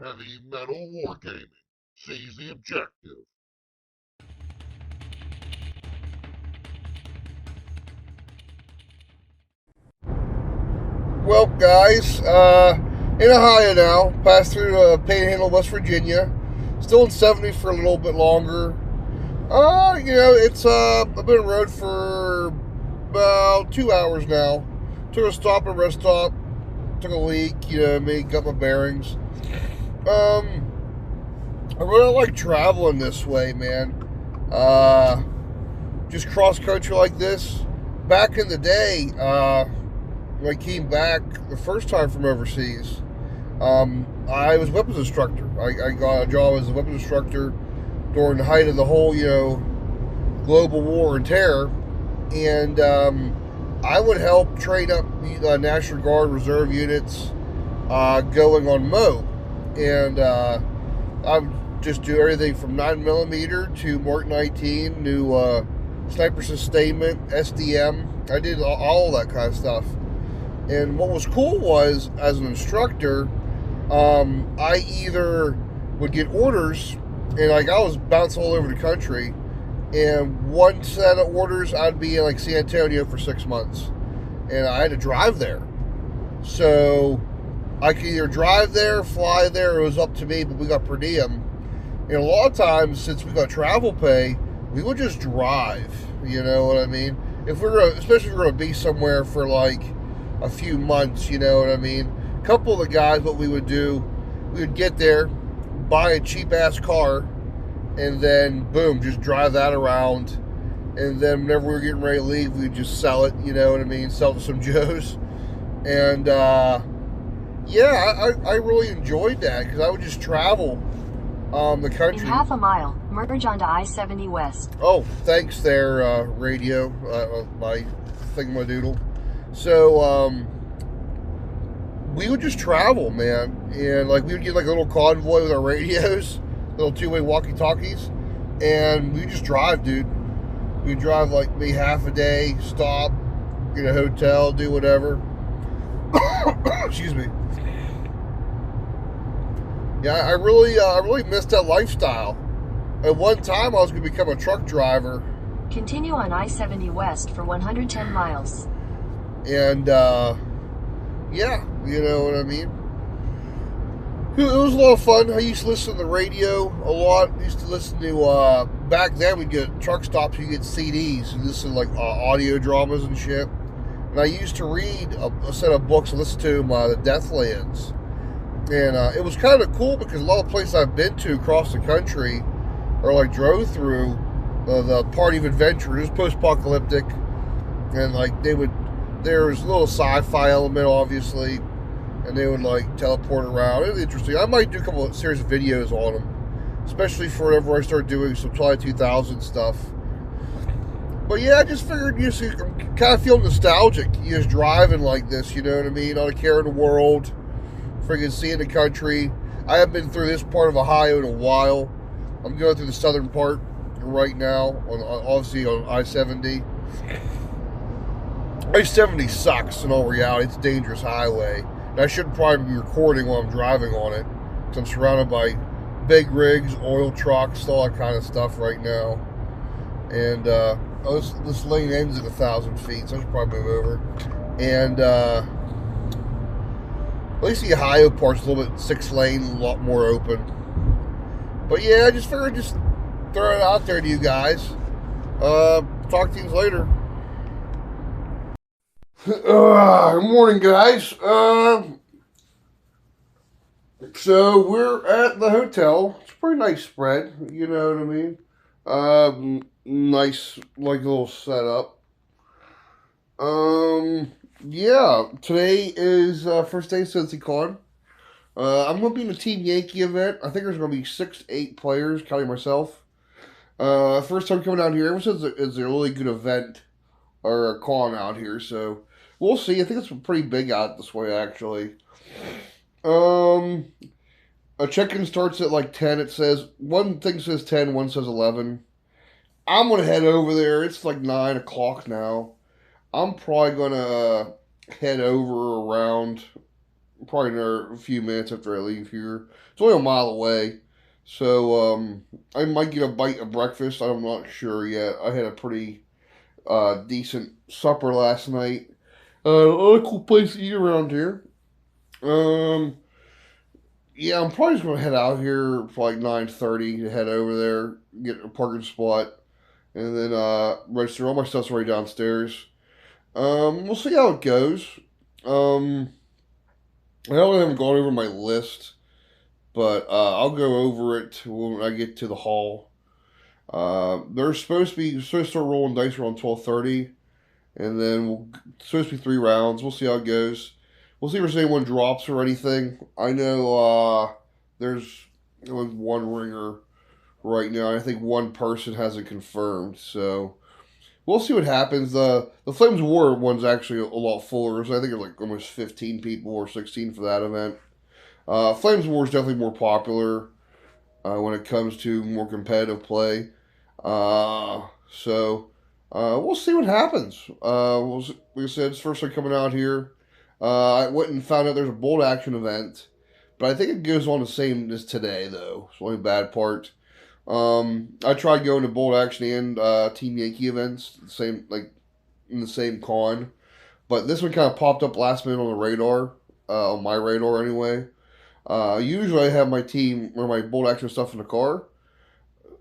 Heavy metal wargaming. Seize the objective. Well, guys, in Ohio now, passed through Panhandle, West Virginia. Still in 70 for a little bit longer. It's I've been on the road for about 2 hours now. Took a stop at a rest stop, took a leak, got my bearings. I really like traveling this way, man. Uh, just cross country like this. Back in the day, when I came back the first time from overseas, I was a weapons instructor. I got a job as a weapons instructor during the height of the whole, global war and terror. And I would help train up National Guard reserve units going on MOB. And I would just do everything from 9mm to Mark 19, new sniper sustainment, SDM. I did all that kind of stuff. And what was cool was, as an instructor, I either would get orders, and I was bouncing all over the country, and one set of orders I'd be in San Antonio for 6 months, and I had to drive there. So I could either drive there, fly there, it was up to me, but we got per diem. And a lot of times, since we got travel pay, we would just drive. You know what I mean? Especially if we're gonna be somewhere for a few months, you know what I mean? A couple of the guys, what we would do, we would get there, buy a cheap ass car, and then boom, just drive that around. And then whenever we were getting ready to leave, we'd just sell it, you know what I mean? Sell it to some Joes. And I really enjoyed that because I would just travel the country. In half a mile, merge onto I-70 West. Oh, thanks there, radio, my thingamadoodle. So, we would just travel, man. And, we would get, a little convoy with our radios, little two-way walkie-talkies, and we'd just drive, dude. We'd drive, maybe half a day, stop, get a hotel, do whatever. Excuse me. Yeah, I really missed that lifestyle. At one time, I was going to become a truck driver. Continue on I-70 West for 110 miles. And, you know what I mean? It was a lot of fun. I used to listen to the radio a lot. I used to listen to, back then we'd get truck stops, you get CDs and listen to, audio dramas and shit. And I used to read a set of books and listen to them, the Deathlands. And it was kind of cool because a lot of places I've been to across the country or drove through the Party of Adventure. It was post-apocalyptic, and there was a little sci-fi element, obviously, and they would teleport around. It was interesting. I might do a couple of series of videos on them, especially for whenever I start doing some Twilight 2000 stuff. But yeah, I just figured you kind of feel nostalgic. You just driving like this, you know what I mean? Not a care in the world. Friggin' seeing the country. I haven't been through this part of Ohio in a while. I'm going through the southern part right now, obviously on I-70. I-70 sucks in all reality. It's a dangerous highway. And I shouldn't probably be recording while I'm driving on it, because I'm surrounded by big rigs, oil trucks, all that kind of stuff right now. And this lane ends at 1,000 feet, so I should probably move over. And at least the Ohio part's a little bit 6-lane, a lot more open. But yeah, I just figured I'd just throw it out there to you guys. Talk to you later. Good morning, guys. So we're at the hotel. It's a pretty nice spread, you know what I mean? Nice, little setup. Yeah, today is first day of Cincy Con. I'm going to be in the Team Yankee event. I think there's going to be 6, 8 players, counting myself. First time coming out here. Ever since it's a really good event or a con out here, so we'll see. I think it's pretty big out this way, actually. A check-in starts at 10. It says, one thing says 10, one says 11. I'm going to head over there. It's 9 o'clock now. I'm probably going to head over around probably another few minutes after I leave here. It's only a mile away, so I might get a bite of breakfast. I'm not sure yet. I had a pretty decent supper last night. A cool place to eat around here. Um, yeah, I'm probably just gonna head out here for like 9:30 to head over there, get a parking spot, and then register. All my stuff's already downstairs. We'll see how it goes. Um, I haven't gone over my list, but I'll go over it when I get to the hall. They're supposed to start rolling dice around 12:30, and then it's supposed to be 3 rounds. We'll see how it goes. We'll see if there's anyone drops or anything. I know there's only one ringer right now. I think one person hasn't confirmed, so we'll see what happens. The Flames War one's actually a lot fuller. So I think there's like almost 15 people or 16 for that event. Flames War is definitely more popular when it comes to more competitive play. So we'll see what happens. Like I said, it's first time coming out here. I went and found out there's a bolt action event, but I think it goes on the same as today, though. It's the only bad part. I tried going to bolt action and Team Yankee events, same like in the same con, but this one kind of popped up last minute on the radar, on my radar anyway. Usually I have my team or my bolt action stuff in the car,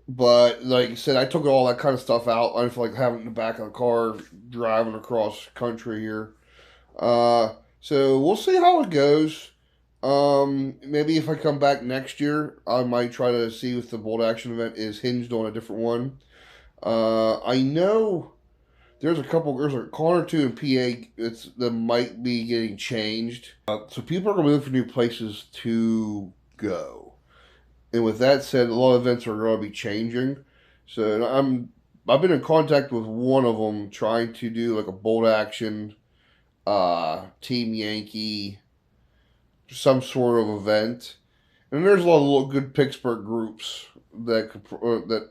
but like I said, I took all that kind of stuff out. I didn't feel like having it in the back of the car driving across country here. So we'll see how it goes. Maybe if I come back next year, I might try to see if the bolt action event is hinged on a different one. I know there's a con or two in PA that might be getting changed. So people are going to look for new places to go. And with that said, a lot of events are going to be changing. So I've been in contact with one of them trying to do like a bolt action, Team Yankee, some sort of event. And there's a lot of little good Pittsburgh groups that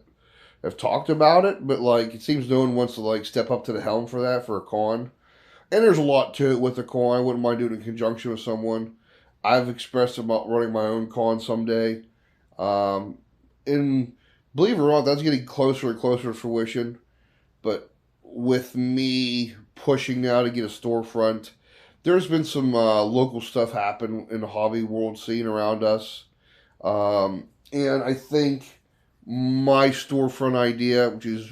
have talked about it, but like it seems no one wants to like step up to the helm for that for a con. And there's a lot to it with the con. I wouldn't mind doing it in conjunction with someone. I've expressed about running my own con someday. And believe it or not, that's getting closer and closer to fruition. But with me pushing now to get a storefront, there's been some local stuff happen in the hobby world scene around us. And I think my storefront idea, which is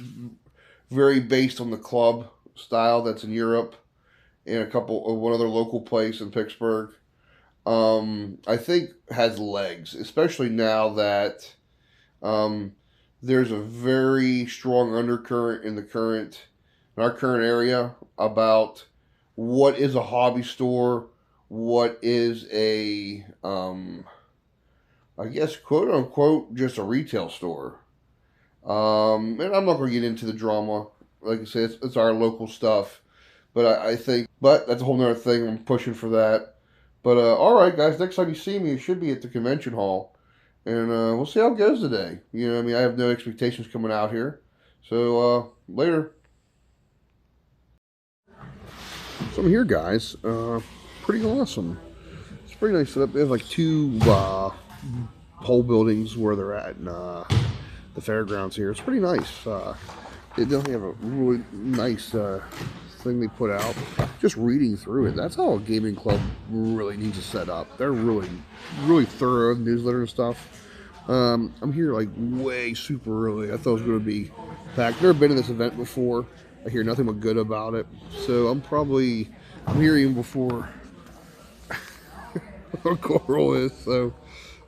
very based on the club style that's in Europe and one other local place in Pittsburgh, I think has legs, especially now that there's a very strong undercurrent in our current area about what is a hobby store, what is a I guess quote unquote just a retail store. And I'm not going to get into the drama. Like I said, it's our local stuff. But I think, but that's a whole nother thing. I'm pushing for that. But all right, guys. Next time you see me, it should be at the convention hall, and we'll see how it goes today. You know, I mean, I have no expectations coming out here. So later. So I'm here, guys. Pretty awesome. It's pretty nice setup. They have like 2 whole buildings where they're at in the fairgrounds here. It's pretty nice. They definitely have a really nice thing they put out. Just reading through it, that's how a gaming club really needs to set up. They're really, really thorough newsletter and stuff. I'm here like way super early. I thought it was going to be packed. Never been to this event before. I hear nothing but good about it. So I'm here even before Coral is. So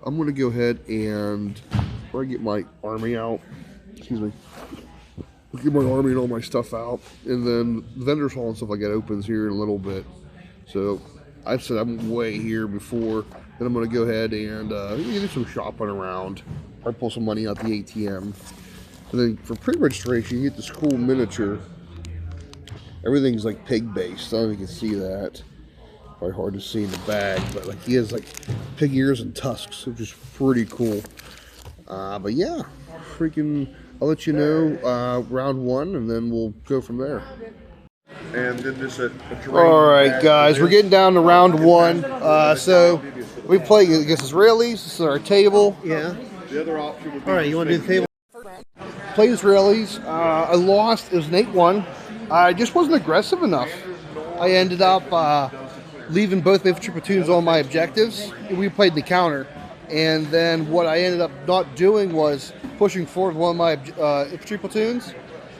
I'm going to go ahead and before I get my army out, excuse me, get my army and all my stuff out, and then the vendors hall and stuff like that opens here in a little bit. So I said I'm way here before. Then I'm going to go ahead and do some shopping around. I pull some money out the ATM. And then for pre-registration, you get this cool miniature. Everything's like pig-based. I don't know if you can see that. Probably hard to see in the bag, but like he has like pig ears and tusks, which is pretty cool. But yeah, freaking, I'll let you know round 1, and then we'll go from there. and then just a terrain. All right, guys, we're getting down to round one. So we play against Israelis. This is our table. Yeah. The other option would be. All right, you want to do the table? Play Israelis. I lost. It was an 8-1. I just wasn't aggressive enough. I ended up leaving both my infantry platoons on my objectives. We played the counter. And then what I ended up not doing was pushing forward one of my infantry platoons.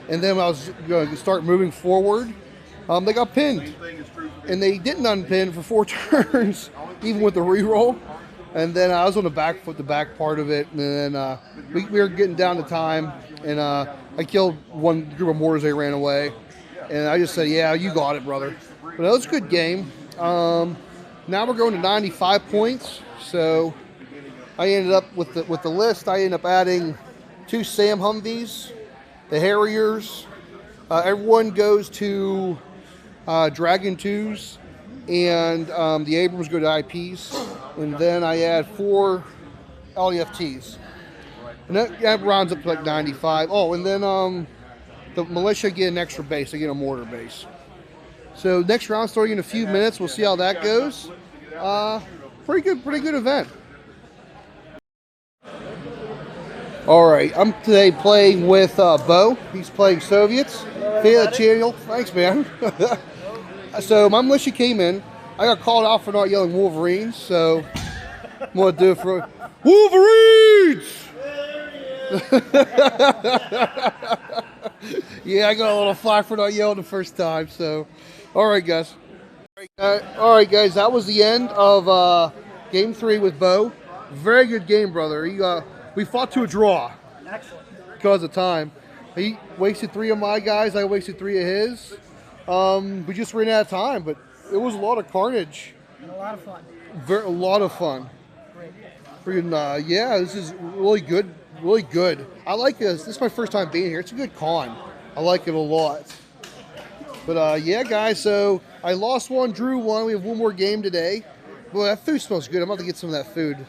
And then when I was going to start moving forward, they got pinned. And they didn't unpin for 4 turns, even with the reroll. And then I was on the back part of it. And then we were getting down to time. And I killed one group of mortars. They ran away. And I just said, yeah, you got it, brother. But that was a good game. Now we're going to 95 points. So I ended up with the list. I ended up adding 2 Sam Humvees, the Harriers. Everyone goes to Dragon 2s, and the Abrams go to IPs. And then I add 4 LEFTs. And that rounds up to like 95. Oh, and then the militia get an extra base. They get a mortar base. So next round starting in a few minutes. We'll see how that goes. Pretty good event. All right, I'm today playing with Bo. He's playing Soviets. Hey, channel. Thanks, man. So my militia came in. I got called out for not yelling Wolverines, so I'm gonna do it for Wolverines. Yeah, I got a little flack for not yelling the first time. So, all right, guys. All right, guys. That was the end of game 3 with Bo. Very good game, brother. We fought to a draw. Excellent. Because of time. He wasted 3 of my guys. I wasted 3 of his. We just ran out of time, but it was a lot of carnage. And a lot of fun. A lot of fun. Great. Freaking, yeah, this is really good. Really good. I like this. This is my first time being here. It's a good con. I like it a lot. But yeah, guys, so I lost 1, drew 1. We have 1 more game today. Boy, that food smells good. I'm about to get some of that food.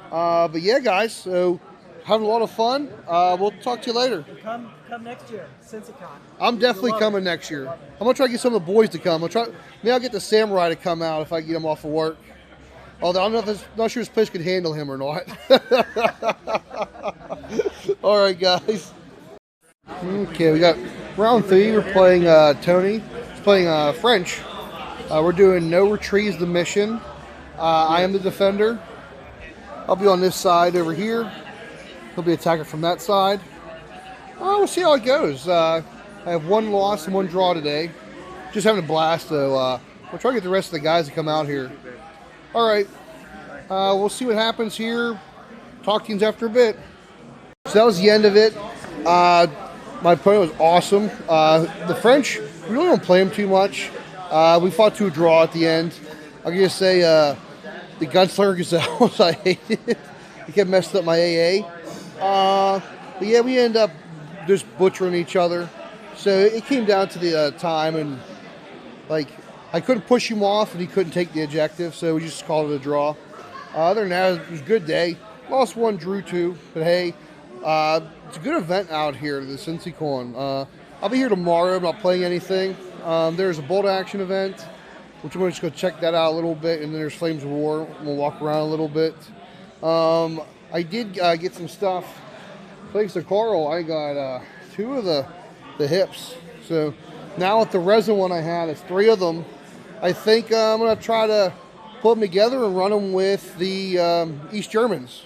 But yeah, guys, so having a lot of fun. We'll talk to you later. Come next year, Cincy Con. I'm definitely coming next year. I'm gonna try to get some of the boys to come. Maybe I'll get the samurai to come out if I get him off of work. Although I'm not sure this place could handle him or not. All right, guys. Okay, we got round 3. We're playing Tony. He's playing French. We're doing no retreats the mission. I am the defender. I'll be on this side over here. He'll be attacking from that side. We'll see how it goes. I have 1 loss and 1 draw today. Just having a blast, though. We'll try to get the rest of the guys to come out here. All right. We'll see what happens here. Talk to you after a bit. So that was the end of it. My opponent was awesome. The French, we really don't play them too much. We fought to a draw at the end. I can just say the Gunslinger Gazelles, I hated it. He kept messing up my AA. But yeah, we ended up just butchering each other. So it came down to the time, and like I couldn't push him off, and he couldn't take the objective, so we just called it a draw. Other than that, it was a good day. Lost 1, drew 2, but hey, it's a good event out here, the Cincy Con. I'll be here tomorrow. I'm not playing anything. There's a bolt action event, which I'm going to just go check that out a little bit, and then there's Flames of War. We'll walk around a little bit. I did get some stuff. Thanks to Carl, I got 2 of the hips. So now with the resin one I had, it's 3 of them. I think I'm going to try to put them together and run them with the East Germans.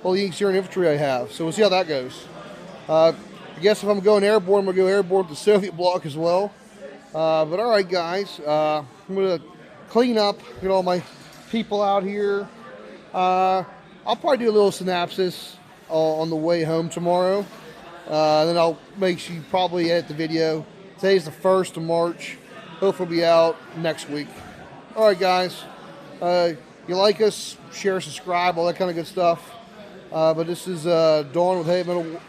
All the East German infantry I have. So we'll see how that goes. I guess if I'm going airborne, I'm going to go airborne with the Soviet bloc as well. But all right, guys. I'm going to clean up, get all my people out here. I'll probably do a little synopsis on the way home tomorrow. Then I'll make sure you probably edit the video. Today's the 1st of March. Hopefully it'll be out next week. All right, guys. You like us, share, subscribe, all that kind of good stuff. But this is Dawn with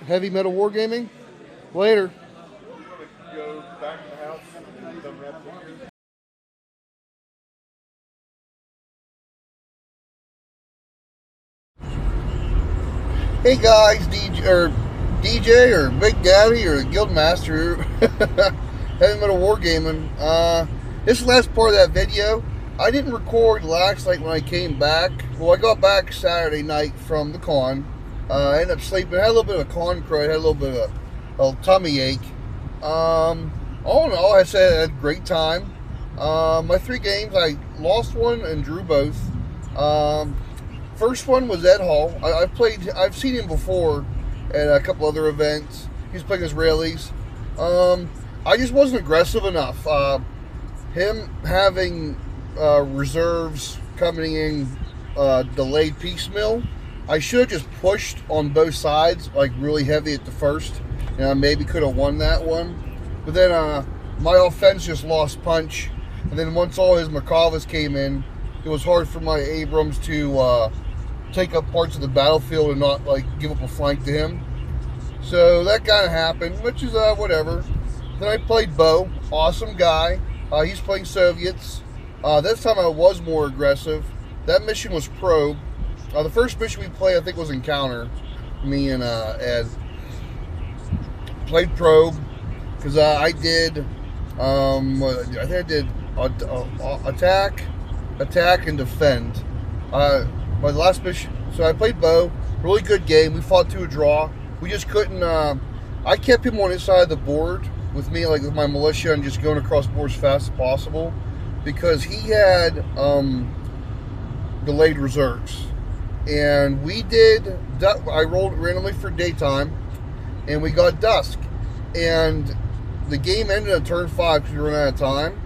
Heavy Metal Wargaming. Later. Go back to the house and come wrap it. Hey guys, DJ or Big Daddy or Guildmaster. Haven't been a wargaming. This last part of that video, I didn't record last night when I came back. Well, I got back Saturday night from the con. I ended up sleeping. I had a little bit of a con crud. Had a little bit of a tummy ache. All in all, I said I had a great time. My 3 games, I lost one and drew both. First one was Ed Hall. I've seen him before at a couple other events. He's playing Israelis. I just wasn't aggressive enough. Him having reserves coming in delayed piecemeal, I should have just pushed on both sides, like really heavy at the first, and I maybe could have won that one. But then my offense just lost punch, and then once all his Merkavas came in, it was hard for my Abrams to take up parts of the battlefield and not like give up a flank to him. So that kind of happened, which is whatever. Then I played Bo, awesome guy. He's playing Soviets. This time I was more aggressive. That mission was probe. The first mission we played, I think, was encounter. Me and Ed played probe because I did. I think I did attack, and defend. My last mission. So I played Bo. Really good game. We fought to a draw. We just couldn't. I kept him on his side of the board with me, like with my militia, and just going across boards as fast as possible because he had delayed reserves. And we did. I rolled randomly for daytime, and we got dusk. And the game ended on turn 5 because we ran out of time.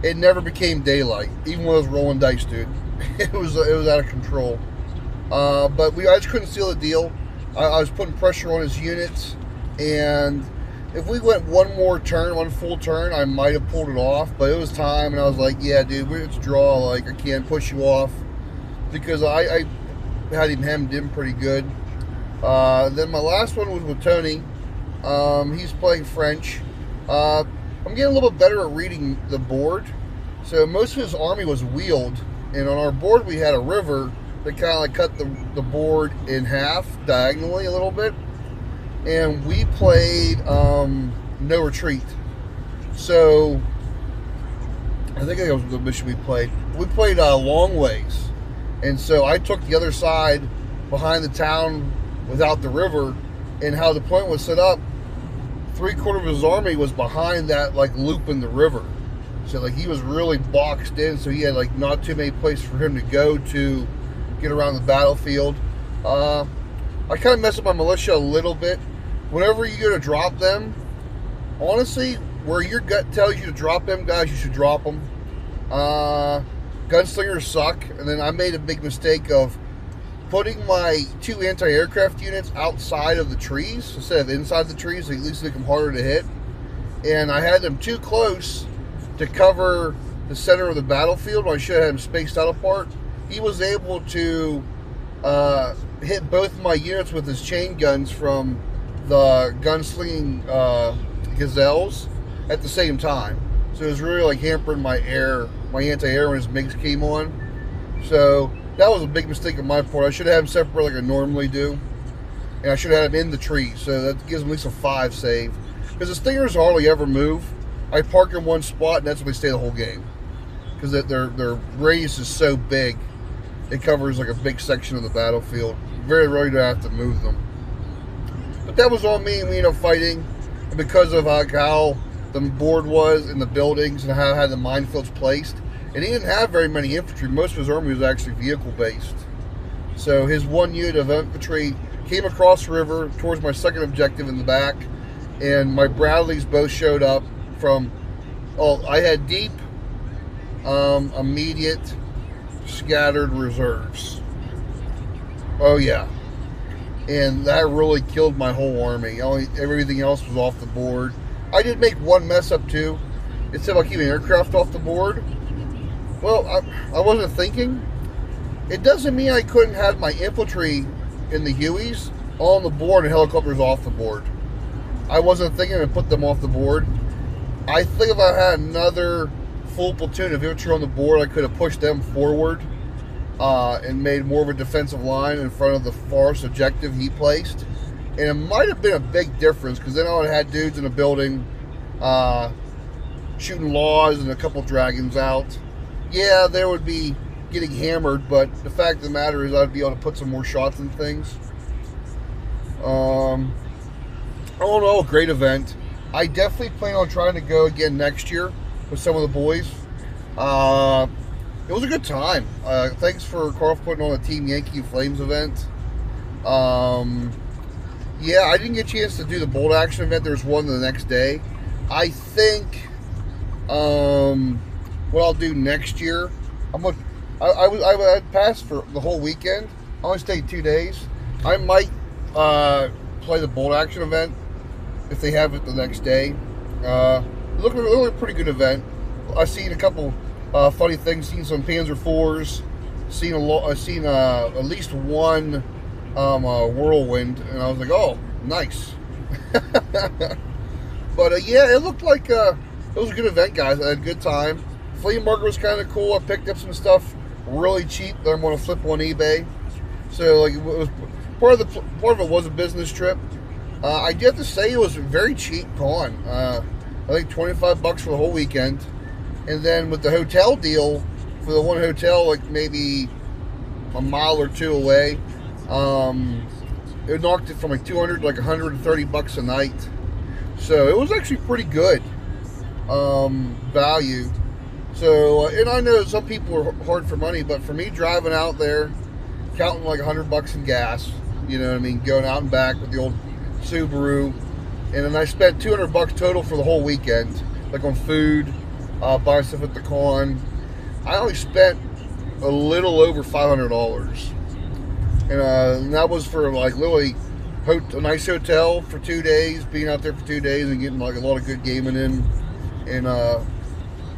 It never became daylight, even when I was rolling dice, dude. It was out of control. But I just couldn't seal the deal. I was putting pressure on his units, and if we went one full turn, I might have pulled it off. But it was time, and I was like, "Yeah, dude, it's draw. Like, I can't push you off," because I had him hemmed in pretty good. Then my last one was with Tony. He's playing French. I'm getting a little bit better at reading the board. So most of his army was wheeled, and on our board we had a river that kind of like cut the board in half diagonally a little bit, and we played no retreat. So I think that was the mission we played. We played long ways, and so I took the other side behind the town without the river, and how the point was set up. 3/4 of his army was behind that like loop in the river, so like he was really boxed in. So he had like not too many places for him to go to get around the battlefield. I kind of messed up my militia a little bit. Whenever you go to drop them, honestly, where your gut tells you to drop them, guys, you should drop them. Gunslingers suck, and then I made a big mistake of putting my 2 anti-aircraft units outside of the trees instead of inside the trees, so at least make them harder to hit. And I had them too close to cover the center of the battlefield when I should have had them spaced out apart. He was able to hit both my units with his chain guns from the gunslinging gazelles at the same time. So it was really like hampering my anti-air when his MiGs came on. So that was a big mistake on my part. I should have him separate like I normally do. And I should have had him in the trees. So that gives him at least a 5 save. Because the Stingers hardly ever move. I park in one spot and that's where they stay the whole game. Because their radius is so big. It covers like a big section of the battlefield. Very rarely do I have to move them. But that was all me, and we ended up fighting. And because of how the board was in the buildings and how I had the minefields placed, and he didn't have very many infantry. Most of his army was actually vehicle-based. So his 1 unit of infantry came across the river towards my second objective in the back, and my Bradleys both showed up from, I had deep, immediate, scattered reserves. Oh yeah. And that really killed my whole army. Everything else was off the board. I did make one mess up too. Instead of keeping aircraft off the board, well, I wasn't thinking. It doesn't mean I couldn't have my infantry in the Hueys on the board and helicopters off the board. I wasn't thinking to put them off the board. I think if I had another full platoon of infantry on the board, I could have pushed them forward and made more of a defensive line in front of the farthest objective he placed. And it might have been a big difference, because then I would have had dudes in a building shooting laws and a couple dragons out. Yeah, they would be getting hammered, but the fact of the matter is I'd be able to put some more shots in things. All in all, great event. I definitely plan on trying to go again next year with some of the boys. It was a good time. Thanks for Carl putting on a Team Yankee Flames event. Yeah, I didn't get a chance to do the bolt action event. There's one the next day. I think what I'll do next year, I passed for the whole weekend. I only stayed 2 days. I might play the bolt action event if they have it the next day. Looking a pretty good event. I've seen a couple funny things. Seen some Panzer IVs. Seen at least one whirlwind, and I was like, oh, nice. But yeah, it looked like it was a good event, guys. I had a good time. Flea market was kind of cool. I picked up some stuff really cheap that I'm going to flip on eBay. So like, it was part of it was a business trip. I do have to say it was a very cheap con. I think $25 for the whole weekend, and then with the hotel deal for the one hotel, like maybe a mile or two away, it knocked it from like 200 to like $130 a night. So it was actually pretty good value. So, and I know some people are hard for money, but for me, driving out there, counting like $100 in gas, you know what I mean, going out and back with the old Subaru, and then I spent $200 total for the whole weekend, like on food, buying stuff at the con. I only spent a little over $500, and that was for like literally a nice hotel for 2 days, being out there for 2 days and getting like a lot of good gaming in, and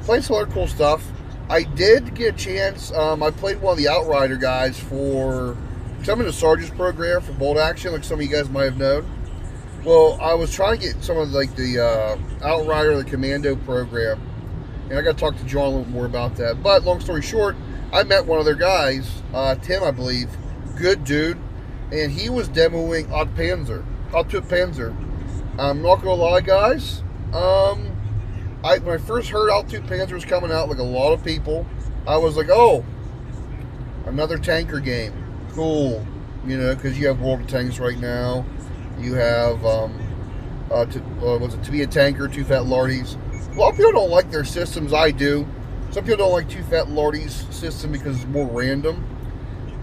playing some other cool stuff. I did get a chance. I played one of the Outrider guys because I'm in the Sergeant's program for bolt action, like some of you guys might have known. Well, I was trying to get some of like the Outrider, the Commando program, and I got to talk to John a little more about that. But long story short, I met one of their guys, Tim, I believe. Good dude, and he was demoing Optut Panzer. I'm not gonna lie, guys. When I first heard Optut Panzer was coming out, like a lot of people, I was like, oh, another tanker game, cool. You know, because you have World of Tanks right now. You have, To Be a Tanker, Two Fat Lardies. A lot of people don't like their systems. I do. Some people don't like Two Fat Lardies system because it's more random.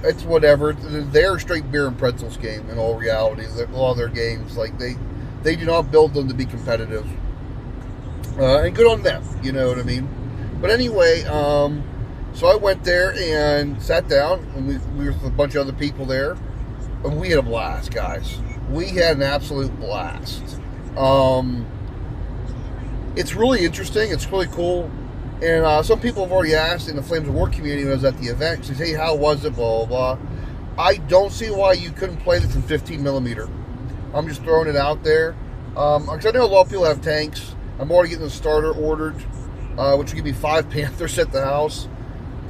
It's whatever. They're a straight beer and pretzels game in all reality. A lot of their games, like they do not build them to be competitive. And good on them, you know what I mean? But anyway, so I went there and sat down, and we were with a bunch of other people there, and we had a blast, guys. We had an absolute blast. It's really interesting. It's really cool. And some people have already asked in the Flames of War community when I was at the event, says, hey, how was it, blah, blah, blah. I don't see why you couldn't play this in 15 millimeter. I'm just throwing it out there. Because I know a lot of people have tanks. I'm already getting the starter ordered, which will give me 5 Panthers at the house.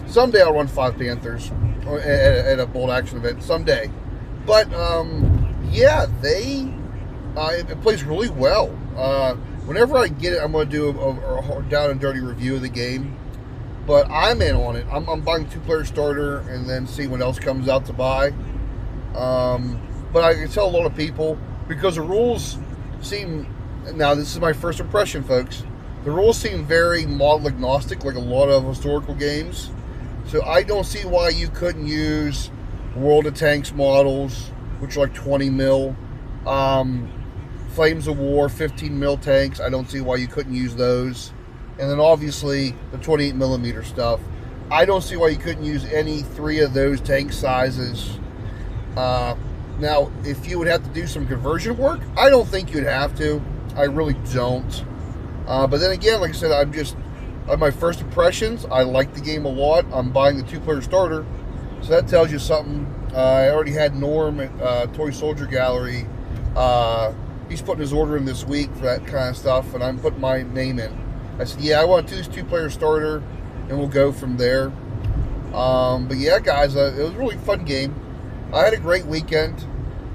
Someday I'll run 5 Panthers at a bolt action event. Someday. But, yeah, it plays really well. Whenever I get it, I'm going to do a down and dirty review of the game. But I'm in on it. I'm buying a 2-player starter and then see what else comes out to buy. But I can tell a lot of people, because the rules seem... Now, this is my first impression, folks. The rules seem very model agnostic, like a lot of historical games. So I don't see why you couldn't use World of Tanks models, which are like 20 mil. Flames of War, 15 mil tanks. I don't see why you couldn't use those. And then obviously the 28 millimeter stuff. I don't see why you couldn't use any 3 of those tank sizes. Now, if you would have to do some conversion work, I don't think you'd have to. I really don't. But then again, like I said, on my first impressions, I like the game a lot. I'm buying the 2-player starter. So that tells you something. I already had Norm at Toy Soldier Gallery. He's putting his order in this week for that kind of stuff, and I'm putting my name in. I said, yeah, I want to do this 2-player starter, and we'll go from there. But yeah, guys, it was a really fun game. I had a great weekend.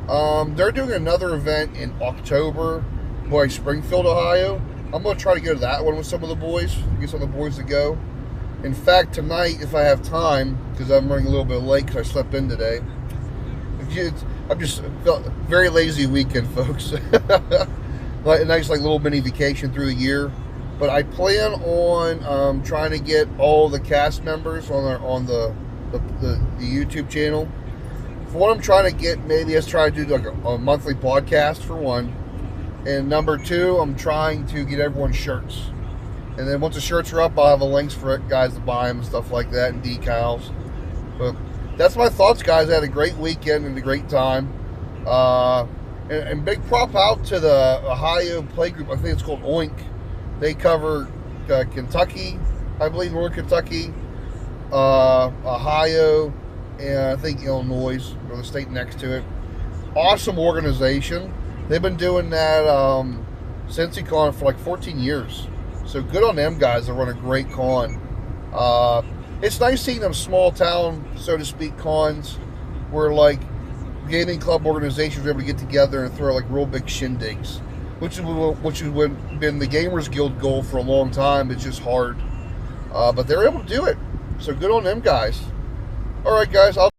They're doing another event in October by Springfield, Ohio. I'm going to try to go to that one with some of the boys, get some of the boys to go. In fact, tonight, if I have time, because I'm running a little bit late because I slept in today, I'm just felt very lazy weekend, folks. Like a nice little mini vacation through the year. But I plan on trying to get all the cast members on the YouTube channel. For what I'm trying to get, maybe let's try to do like a monthly podcast for one. And number two, I'm trying to get everyone shirts. And then once the shirts are up, I'll have the links for it, guys to buy them and stuff like that, and decals. But that's my thoughts, guys. I had a great weekend and a great time. And big prop out to the Ohio playgroup. I think it's called Oink. They cover Kentucky, I believe, Northern Kentucky, Ohio, and I think Illinois, or the state next to it. Awesome organization. They've been doing that Cincy Con for like 14 years. So good on them guys. They run a great con. It's nice seeing them small town, so to speak, cons where like gaming club organizations are able to get together and throw like real big shindigs, which has been the Gamers Guild goal for a long time. It's just hard. But they're able to do it. So good on them guys. All right, guys. I'll